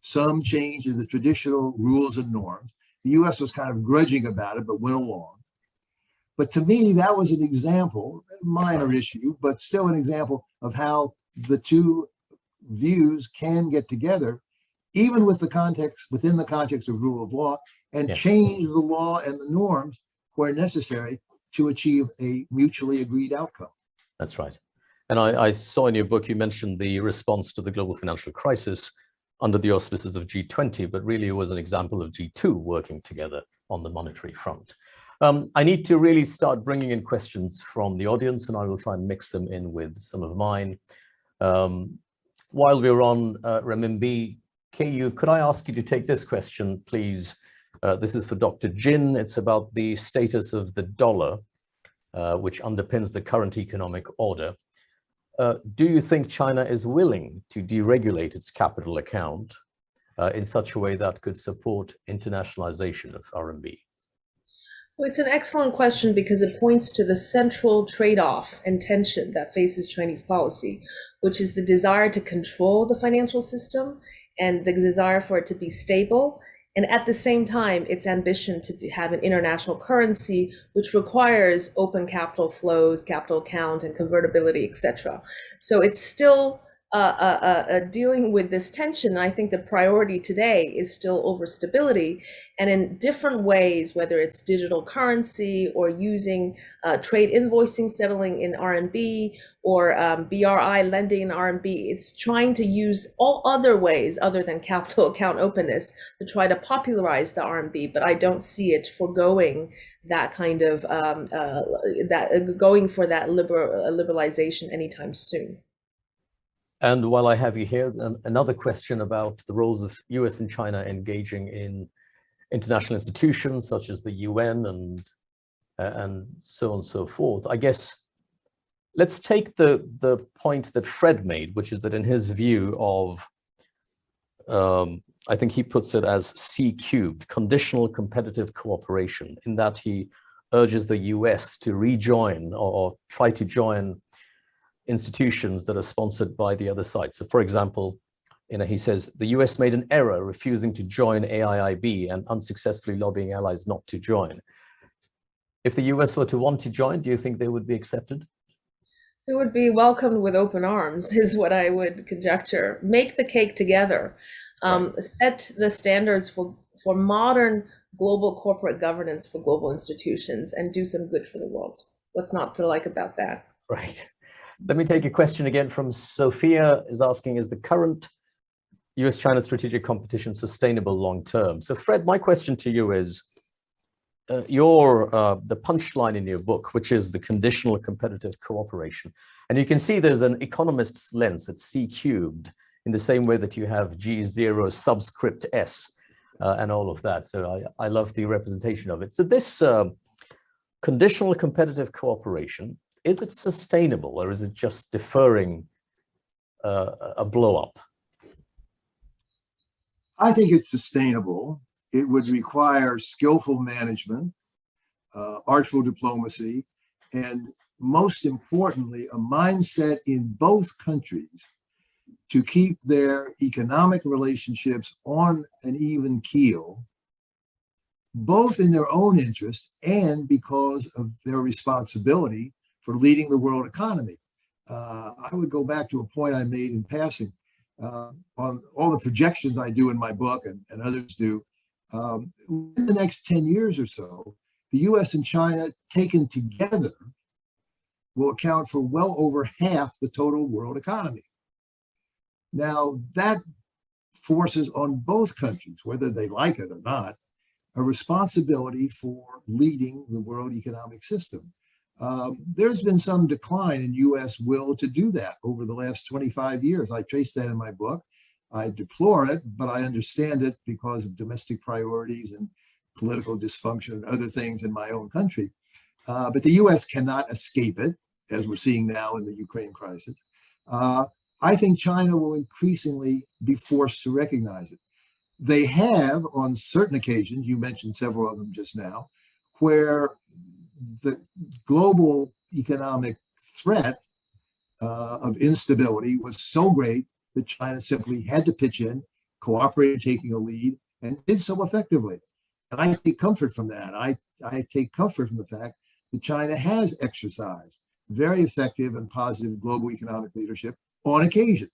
[SPEAKER 2] some change in the traditional rules and norms. The US was kind of grudging about it, but went along. But to me, that was an example, a minor issue, but still an example of how the two views can get together, even with the context, within the context of rule of law, and change the law and the norms where necessary to achieve a mutually agreed outcome.
[SPEAKER 1] That's right. And I saw in your book, you mentioned the response to the global financial crisis under the auspices of G20, but really it was an example of G2 working together on the monetary front. I need to really start bringing in questions from the audience, and I will try and mix them in with some of mine. While we're on renminbi, Keyu, could I ask you to take this question, please? This is for Dr. Jin. It's about the status of the dollar, which underpins the current economic order. Do you think China is willing to deregulate its capital account in such a way that could support internationalization of RMB?
[SPEAKER 3] Well, it's an excellent question because it points to the central trade-off and tension that faces Chinese policy, which is the desire to control the financial system and the desire for it to be stable, and at the same time, its ambition to have an international currency, which requires open capital flows, capital account, and convertibility, etc. So it's still dealing with this tension. I think the priority today is still over stability, and in different ways, whether it's digital currency or using trade invoicing settling in RMB or BRI lending in RMB, it's trying to use all other ways other than capital account openness to try to popularize the RMB. But I don't see it foregoing that kind of going for that liberalization anytime soon.
[SPEAKER 1] And while I have you here, another question about the roles of US and China engaging in international institutions such as the UN and so on and so forth. I guess let's take the point that Fred made, which is that in his view of, I think he puts it as C-cubed, conditional competitive cooperation, in that he urges the US to rejoin or try to join institutions that are sponsored by the other side. So for example, he says, the US made an error refusing to join AIIB and unsuccessfully lobbying allies not to join. If the US were to want to join, do you think they would be accepted?
[SPEAKER 3] They would be welcomed with open arms, is what I would conjecture. Make the cake together. Set the standards for modern global corporate governance for global institutions and do some good for the world. What's not to like about that?
[SPEAKER 1] Right. Let me take a question again from Sophia, is asking, is the current US-China strategic competition sustainable long-term? So Fred, my question to you is, the punchline in your book, which is the conditional competitive cooperation. And you can see there's an economist's lens, it's C-cubed, in the same way that you have G0 subscript S and all of that. So I love the representation of it. So this conditional competitive cooperation, is it sustainable, or is it just deferring a blow up?
[SPEAKER 2] I think it's sustainable. It would require skillful management, artful diplomacy, and most importantly, a mindset in both countries to keep their economic relationships on an even keel, both in their own interest and because of their responsibility for leading the world economy. I would go back to a point I made in passing on all the projections I do in my book and others do. In the next 10 years or so, the US and China taken together will account for well over half the total world economy. Now, that forces on both countries, whether they like it or not, a responsibility for leading the world economic system. There's been some decline in US will to do that over the last 25 years. I trace that in my book. I deplore it, but I understand it because of domestic priorities and political dysfunction and other things in my own country. But the US cannot escape it, as we're seeing now in the Ukraine crisis. I think China will increasingly be forced to recognize it. They have, on certain occasions, you mentioned several of them just now, where the global economic threat of instability was so great that China simply had to pitch in, cooperate in taking a lead, and did so effectively. And I take comfort from that. I take comfort from the fact that China has exercised very effective and positive global economic leadership on occasion.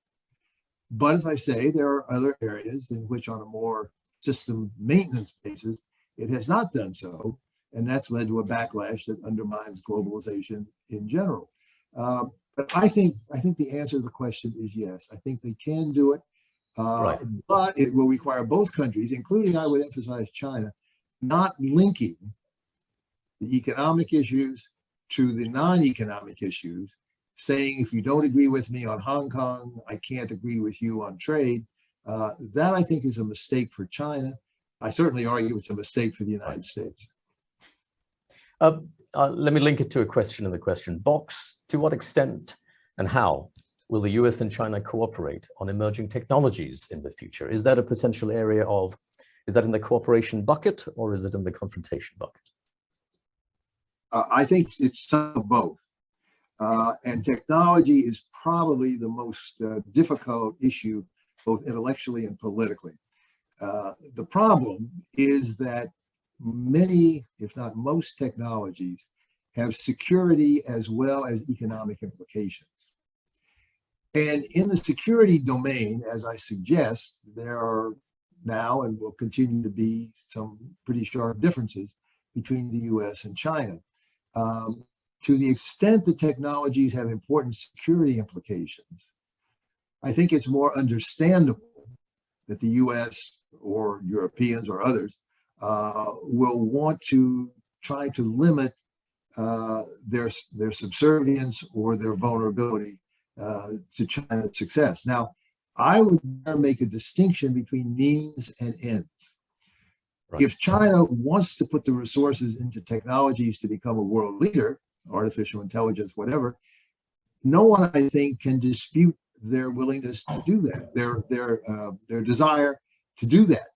[SPEAKER 2] But as I say, there are other areas in which, on a more system maintenance basis, it has not done so. And that's led to a backlash that undermines globalization in general. But I think the answer to the question is yes. I think they can do it,
[SPEAKER 1] Right.
[SPEAKER 2] but it will require both countries, including, I would emphasize, China, not linking the economic issues to the non-economic issues, saying if you don't agree with me on Hong Kong, I can't agree with you on trade. That, I think, is a mistake for China. I certainly argue it's a mistake for the United States.
[SPEAKER 1] Let me link it to a question in the question box. To what extent and how will the US and China cooperate on emerging technologies in the future? Is that a potential area of, is that in the cooperation bucket or is it in the confrontation bucket?
[SPEAKER 2] I think it's some of both. And technology is probably the most difficult issue, both intellectually and politically. The problem is that many, if not most technologies, have security as well as economic implications. And in the security domain, as I suggest, there are now and will continue to be some pretty sharp differences between the US and China. To the extent that technologies have important security implications, I think it's more understandable that the US or Europeans or others will want to try to limit their subservience or their vulnerability to China's success. Now, I would make a distinction between means and ends. Right. If China wants to put the resources into technologies to become a world leader, artificial intelligence, whatever, no one, I think, can dispute their willingness to do that, their desire to do that.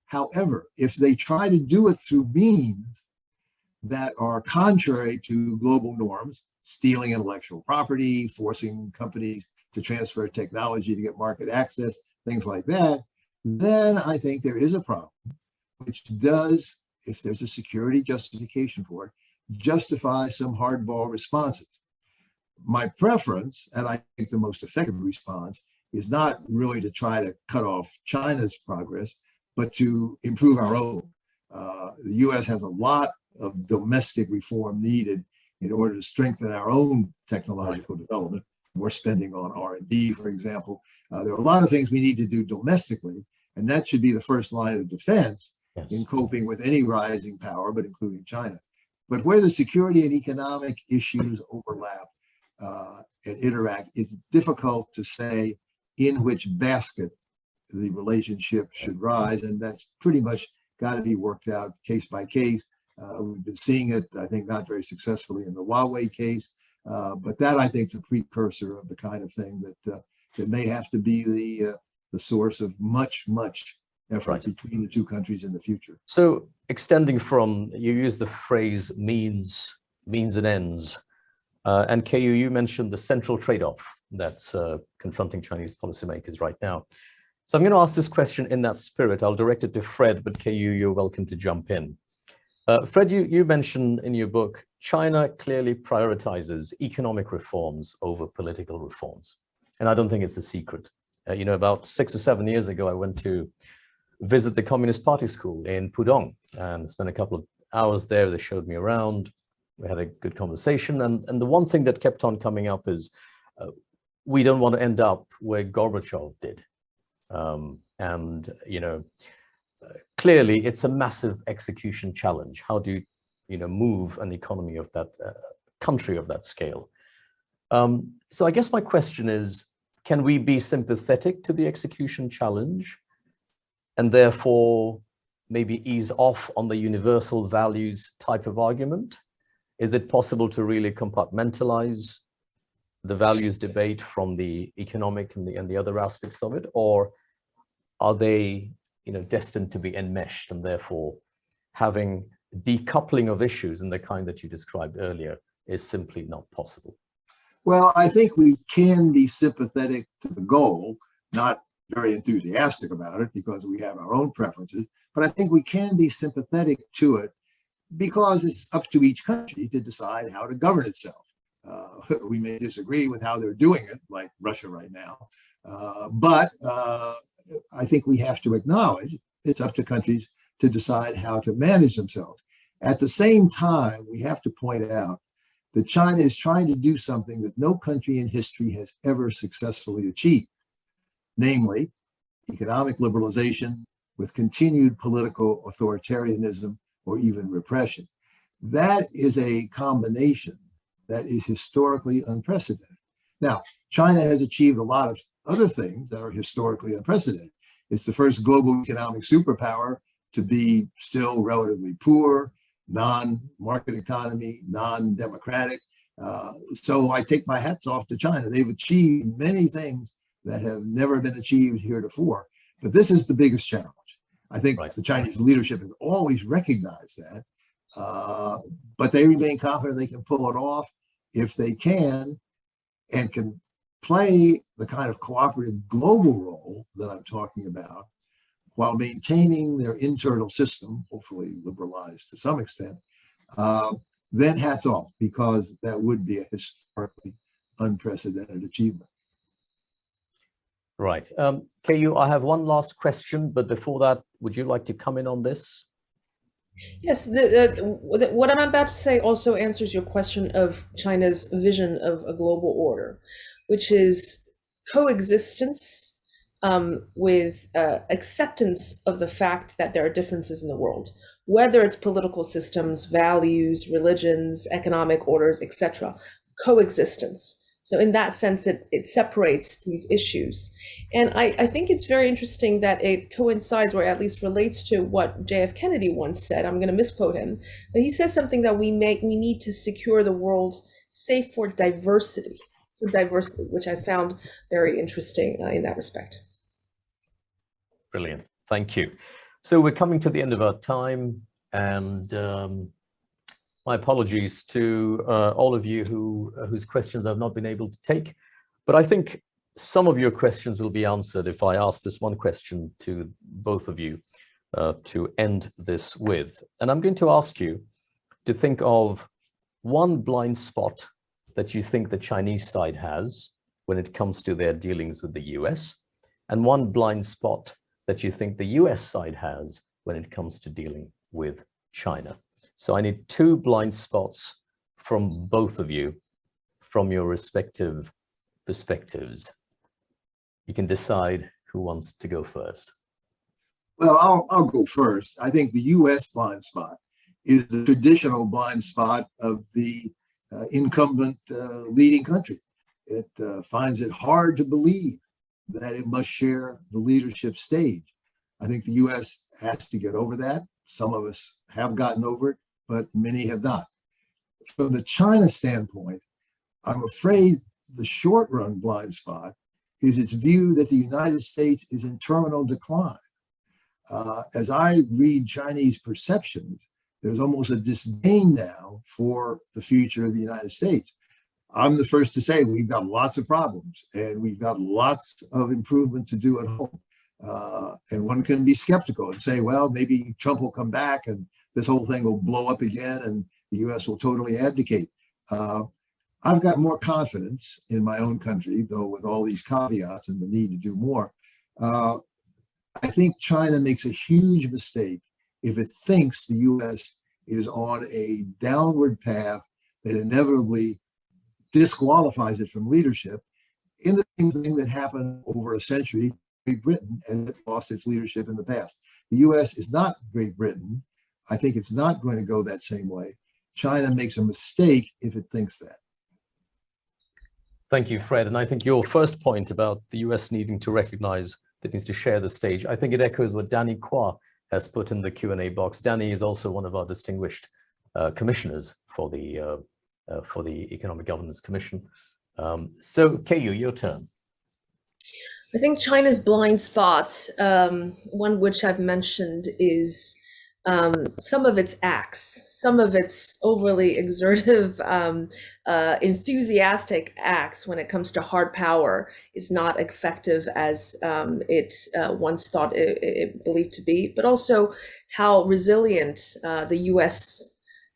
[SPEAKER 2] However, if they try to do it through means that are contrary to global norms, stealing intellectual property, forcing companies to transfer technology to get market access, things like that, then I think there is a problem, which does, if there's a security justification for it, justify some hardball responses. My preference, and I think the most effective response, is not really to try to cut off China's progress, but to improve our own. The US has a lot of domestic reform needed in order to strengthen our own technological development. More spending on R&D, for example. There are a lot of things we need to do domestically, and that should be the first line of defense in coping with any rising power, but including China. But where the security and economic issues overlap and interact, it's difficult to say in which basket the relationship should rise, and that's pretty much got to be worked out case by case. We've been seeing it, I think, not very successfully in the Huawei case, but that, I think, is a precursor of the kind of thing that may have to be the source of much effort between the two countries in the future.
[SPEAKER 1] So extending from, you use the phrase means and ends, and Keyu, you mentioned the central trade-off that's confronting Chinese policymakers right now. So I'm going to ask this question in that spirit. I'll direct it to Fred, but Keyu, you're welcome to jump in. Fred, you mentioned in your book, China clearly prioritizes economic reforms over political reforms. And I don't think it's a secret. About 6 or 7 years ago, I went to visit the Communist Party school in Pudong and spent a couple of hours there. They showed me around. We had a good conversation. And the one thing that kept on coming up is we don't want to end up where Gorbachev did. Clearly, it's a massive execution challenge. How do you move an economy of that country of that scale? So I guess my question is, can we be sympathetic to the execution challenge and therefore maybe ease off on the universal values type of argument? Is it possible to really compartmentalize the values debate from the economic and the other aspects of it, or are they destined to be enmeshed, and therefore having decoupling of issues in the kind that you described earlier is simply not possible?
[SPEAKER 2] Well, I think we can be sympathetic to the goal, not very enthusiastic about it because we have our own preferences, but I think we can be sympathetic to it because it's up to each country to decide how to govern itself. We may disagree with how they're doing it, like Russia right now, but I think we have to acknowledge it's up to countries to decide how to manage themselves. At the same time, we have to point out that China is trying to do something that no country in history has ever successfully achieved, namely economic liberalization with continued political authoritarianism or even repression. That is a combination that is historically unprecedented. Now, China has achieved a lot of other things that are historically unprecedented. It's the first global economic superpower to be still relatively poor, non-market economy, non-democratic. So I take my hats off to China. They've achieved many things that have never been achieved heretofore. But this is the biggest challenge. I think the Chinese leadership has always recognized that, but they remain confident they can pull it off if they can, and can play the kind of cooperative global role that I'm talking about while maintaining their internal system, hopefully liberalized to some extent. Then hats off, because that would be a historically unprecedented achievement.
[SPEAKER 1] Right. Keyu, I have one last question, but before that, would you like to come in on this?
[SPEAKER 3] Yes, what I'm about to say also answers your question of China's vision of a global order, which is coexistence with acceptance of the fact that there are differences in the world, whether it's political systems, values, religions, economic orders, etc. Coexistence. So in that sense, that it separates these issues. And I think it's very interesting that it coincides, or at least relates to what JF Kennedy once said. I'm going to misquote him, but he says something that we need to secure the world safe for diversity, which I found very interesting in that respect.
[SPEAKER 1] Brilliant. Thank you. So we're coming to the end of our time, and my apologies to all of you whose questions I've not been able to take, but I think some of your questions will be answered if I ask this one question to both of you to end this with. And I'm going to ask you to think of one blind spot that you think the Chinese side has when it comes to their dealings with the US, and one blind spot that you think the US side has when it comes to dealing with China. So I need two blind spots from both of you, from your respective perspectives. You can decide who wants to go first.
[SPEAKER 2] Well, I'll go first. I think the US blind spot is the traditional blind spot of the incumbent leading country. It finds it hard to believe that it must share the leadership stage. I think the US has to get over that. Some of us have gotten over it, but many have not. From the China standpoint, I'm afraid the short run blind spot is its view that the United States is in terminal decline. As I read Chinese perceptions, there's almost a disdain now for the future of the United States. I'm the first to say we've got lots of problems and we've got lots of improvement to do at home. And one can be skeptical and say, well, maybe Trump will come back and this whole thing will blow up again and the US will totally abdicate. I've got more confidence in my own country, though with all these caveats and the need to do more. I think China makes a huge mistake if it thinks the US is on a downward path that inevitably disqualifies it from leadership, in the same thing that happened over a century to Great Britain and it lost its leadership in the past. The US is not Great Britain. I think it's not going to go that same way. China makes a mistake if it thinks that.
[SPEAKER 1] Thank you, Fred. And I think your first point about the US needing to recognize that it needs to share the stage, I think it echoes what Danny Kwa has put in the Q&A box. Danny is also one of our distinguished commissioners for the Economic Governance Commission. So, Keyu, your turn.
[SPEAKER 3] I think China's blind spot, one which I've mentioned, is some of its acts, some of its overly exertive, enthusiastic acts when it comes to hard power is not effective as it once thought it believed to be, but also how resilient the US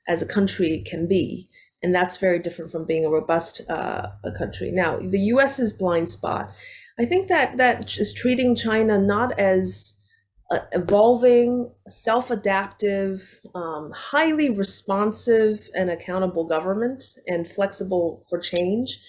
[SPEAKER 3] as a country can be. And that's very different from being a robust a country. Now, the US's blind spot, I think that is treating China not as evolving, self-adaptive, highly responsive and accountable government and flexible for change,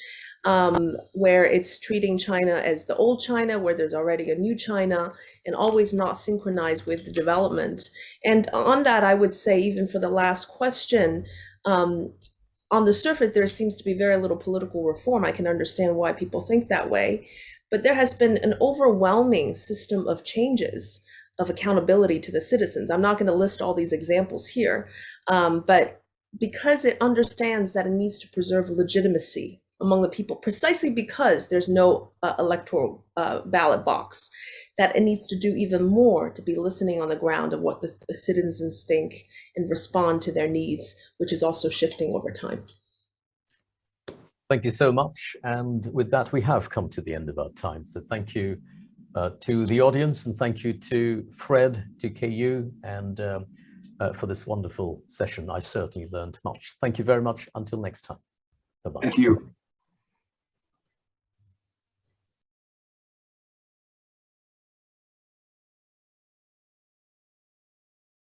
[SPEAKER 3] where it's treating China as the old China, where there's already a new China, and always not synchronized with the development. And on that, I would say, even for the last question, on the surface, there seems to be very little political reform. I can understand why people think that way, but there has been an overwhelming system of changes of accountability to the citizens. I'm not going to list all these examples here, but because it understands that it needs to preserve legitimacy among the people, precisely because there's no electoral ballot box, that it needs to do even more to be listening on the ground of what the citizens think and respond to their needs, which is also shifting over time.
[SPEAKER 1] Thank you so much. And with that, we have come to the end of our time. So thank you to the audience, and thank you to Fred, to Keyu, and for this wonderful session. I certainly learned much. Thank you very much. Until next time. Bye-bye.
[SPEAKER 2] Thank you.